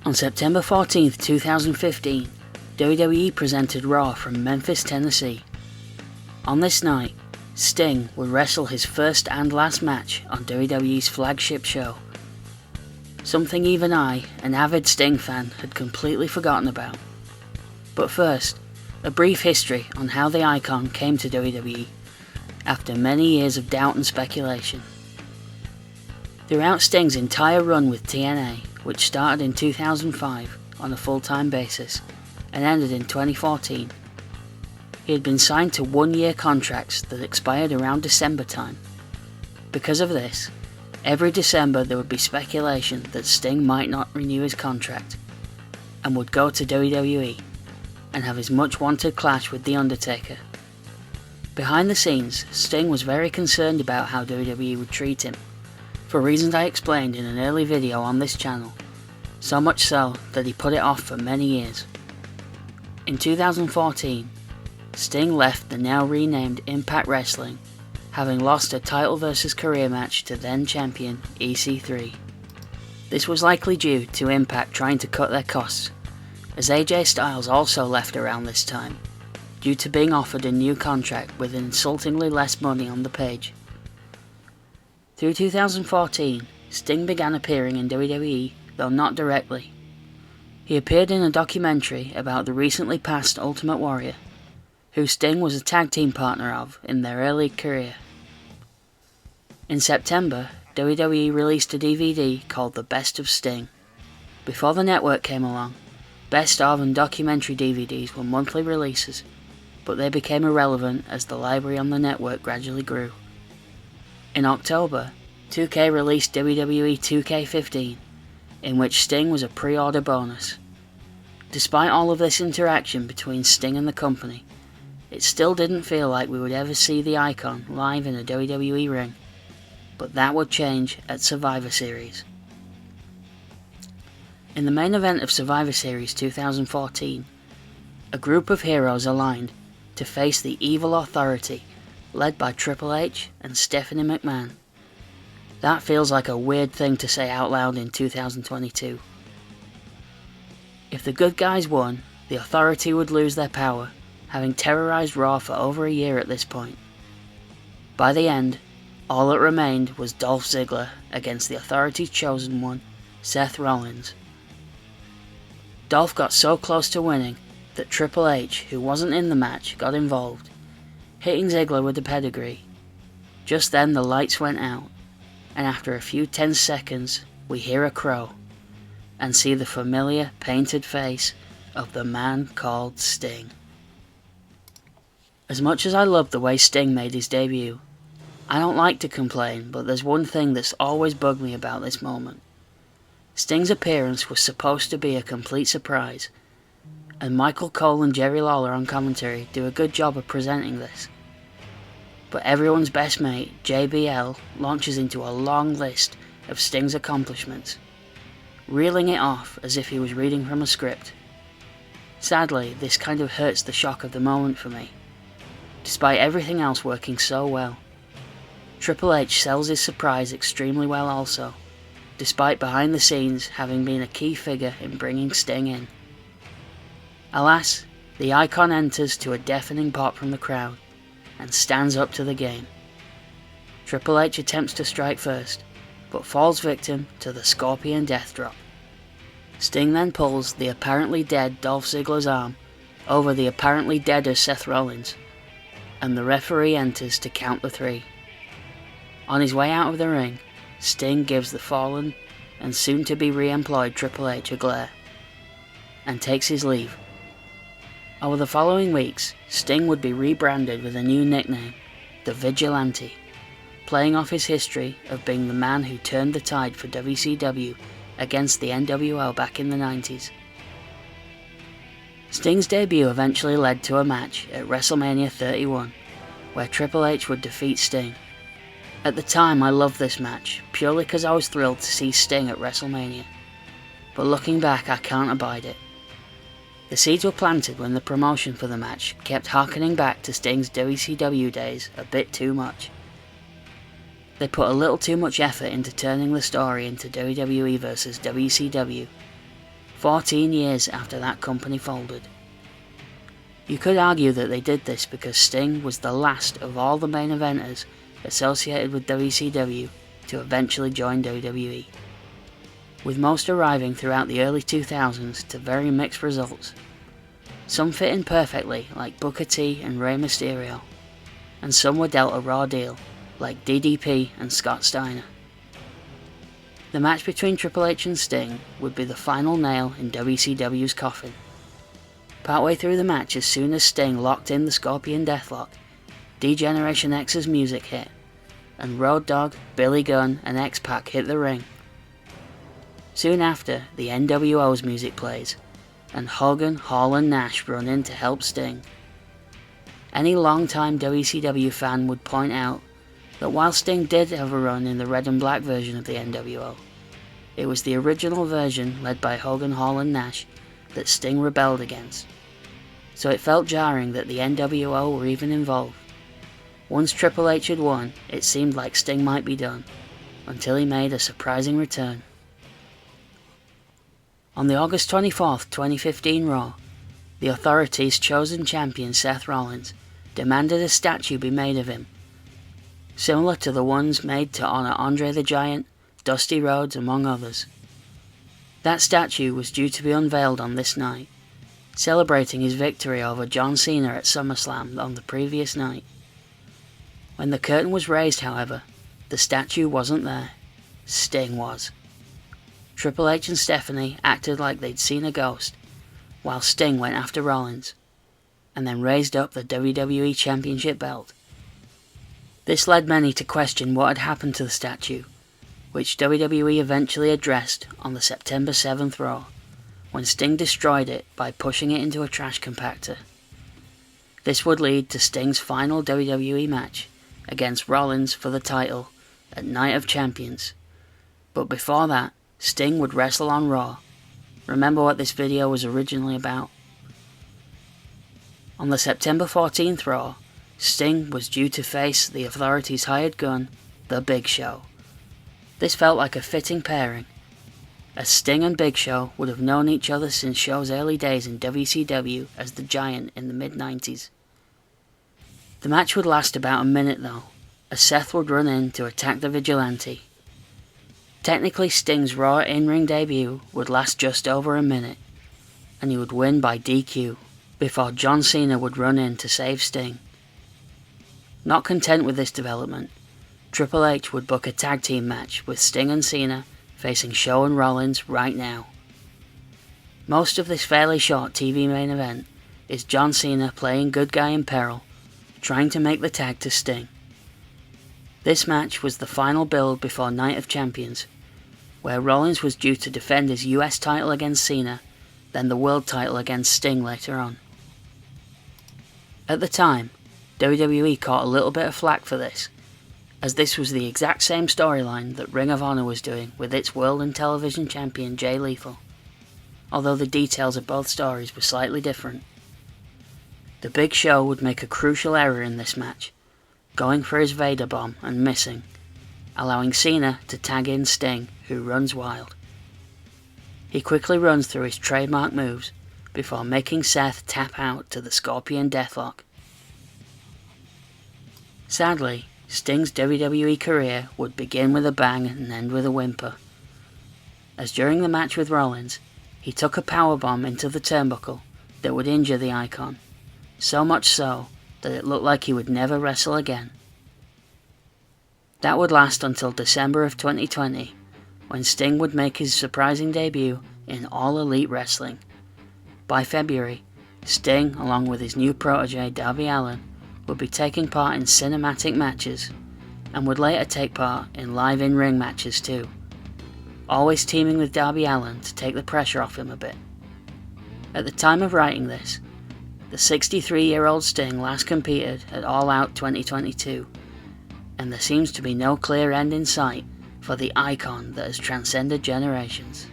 On September 14th, 2015, WWE presented Raw from Memphis, Tennessee. On this night, Sting would wrestle his first and last match on WWE's flagship show. Something even I, an avid Sting fan, had completely forgotten about. But first, a brief history on how the icon came to WWE, after many years of doubt and speculation. Throughout Sting's entire run with TNA, which started in 2005 on a full-time basis and ended in 2014, he had been signed to one-year contracts that expired around December time. Because of this, every December there would be speculation that Sting might not renew his contract and would go to WWE and have his much-wanted clash with The Undertaker. Behind the scenes, Sting was very concerned about how WWE would treat him, for reasons I explained in an early video on this channel, so much so that he put it off for many years. In 2014, Sting left the now renamed Impact Wrestling, having lost a title versus career match to then champion EC3. This was likely due to Impact trying to cut their costs, as AJ Styles also left around this time, due to being offered a new contract with insultingly less money on the page. Through 2014, Sting began appearing in WWE, though not directly. He appeared in a documentary about the recently passed Ultimate Warrior, who Sting was a tag team partner of in their early career. In September, WWE released a DVD called The Best of Sting. Before the network came along, Best of and documentary DVDs were monthly releases, but they became irrelevant as the library on the network gradually grew. In October, 2K released WWE 2K15, in which Sting was a pre-order bonus. Despite all of this interaction between Sting and the company, it still didn't feel like we would ever see the icon live in a WWE ring, but that would change at Survivor Series. In the main event of Survivor Series 2014, a group of heroes aligned to face the Evil Authority, led by Triple H and Stephanie McMahon. That feels like a weird thing to say out loud in 2022. If the good guys won, the Authority would lose their power, having terrorized Raw for over a year at this point. By the end, all that remained was Dolph Ziggler against the Authority's chosen one, Seth Rollins. Dolph got so close to winning that Triple H, who wasn't in the match, got involved, hitting Ziggler with the pedigree. Just then the lights went out, and after a few tense seconds, we hear a crow, and see the familiar painted face of the man called Sting. As much as I love the way Sting made his debut, I don't like to complain, but there's one thing that's always bugged me about this moment. Sting's appearance was supposed to be a complete surprise, and Michael Cole and Jerry Lawler on commentary do a good job of presenting this. But everyone's best mate, JBL, launches into a long list of Sting's accomplishments, reeling it off as if he was reading from a script. Sadly, this kind of hurts the shock of the moment for me, despite everything else working so well. Triple H sells his surprise extremely well also, despite behind the scenes having been a key figure in bringing Sting in. Alas, the icon enters to a deafening pop from the crowd, and stands up to the game. Triple H attempts to strike first, but falls victim to the Scorpion Death Drop. Sting then pulls the apparently dead Dolph Ziggler's arm over the apparently deader Seth Rollins, and the referee enters to count the 3. On his way out of the ring, Sting gives the fallen and soon-to-be re-employed Triple H a glare, and takes his leave. Over the following weeks, Sting would be rebranded with a new nickname, the Vigilante, playing off his history of being the man who turned the tide for WCW against the NWO back in the 90s. Sting's debut eventually led to a match at WrestleMania 31, where Triple H would defeat Sting. At the time I loved this match, purely because I was thrilled to see Sting at WrestleMania, but looking back I can't abide it. The seeds were planted when the promotion for the match kept harkening back to Sting's WCW days a bit too much. They put a little too much effort into turning the story into WWE vs WCW, 14 years after that company folded. You could argue that they did this because Sting was the last of all the main eventers associated with WCW to eventually join WWE, with most arriving throughout the early 2000s to very mixed results. Some fit in perfectly, like Booker T and Rey Mysterio, and some were dealt a raw deal, like DDP and Scott Steiner. The match between Triple H and Sting would be the final nail in WCW's coffin. Partway through the match, as soon as Sting locked in the Scorpion Deathlock, D-Generation X's music hit, and Road Dogg, Billy Gunn and X-Pac hit the ring. Soon after, the NWO's music plays, and Hogan, Hall and Nash run in to help Sting. Any long-time WCW fan would point out that while Sting did have a run in the red and black version of the NWO, it was the original version, led by Hogan, Hall and Nash, that Sting rebelled against. So it felt jarring that the NWO were even involved. Once Triple H had won, it seemed like Sting might be done, until he made a surprising return. On the August 24th, 2015 Raw, the Authority's chosen champion Seth Rollins demanded a statue be made of him, similar to the ones made to honour Andre the Giant, Dusty Rhodes among others. That statue was due to be unveiled on this night, celebrating his victory over John Cena at SummerSlam on the previous night. When the curtain was raised, however, the statue wasn't there. Sting was. Triple H and Stephanie acted like they'd seen a ghost, while Sting went after Rollins, and then raised up the WWE Championship belt. This led many to question what had happened to the statue, which WWE eventually addressed on the September 7th Raw, when Sting destroyed it by pushing it into a trash compactor. This would lead to Sting's final WWE match against Rollins for the title at Night of Champions. But before that, Sting would wrestle on Raw. Remember what this video was originally about? On the September 14th Raw, Sting was due to face the Authority's hired gun, The Big Show. This felt like a fitting pairing, as Sting and Big Show would have known each other since Show's early days in WCW as the Giant in the mid-90s. The match would last about a minute though, as Seth would run in to attack the Vigilante. Technically, Sting's Raw in-ring debut would last just over a minute, and he would win by DQ, before John Cena would run in to save Sting. Not content with this development, Triple H would book a tag team match with Sting and Cena facing Show and Rollins right now. Most of this fairly short TV main event is John Cena playing good guy in peril, trying to make the tag to Sting. This match was the final build before Night of Champions, where Rollins was due to defend his US title against Cena, then the world title against Sting later on. At the time, WWE caught a little bit of flack for this, as this was the exact same storyline that Ring of Honor was doing with its world and television champion Jay Lethal, although the details of both stories were slightly different. The Big Show would make a crucial error in this match, going for his Vader bomb and missing, allowing Cena to tag in Sting, who runs wild. He quickly runs through his trademark moves before making Seth tap out to the Scorpion Deathlock. Sadly, Sting's WWE career would begin with a bang and end with a whimper, as during the match with Rollins, he took a powerbomb into the turnbuckle that would injure the Icon, so much so that it looked like he would never wrestle again. That would last until December of 2020, when Sting would make his surprising debut in All Elite Wrestling. By February, Sting, along with his new protege Darby Allin, would be taking part in cinematic matches, and would later take part in live in-ring matches too, always teaming with Darby Allin to take the pressure off him a bit. At the time of writing this, the 63-year-old Sting last competed at All Out 2022, and there seems to be no clear end in sight for the icon that has transcended generations.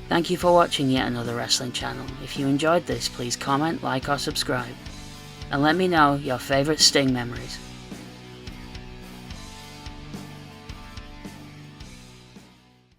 Thank you for watching yet another wrestling channel. If you enjoyed this, please comment, like or subscribe, and let me know your favourite Sting memories.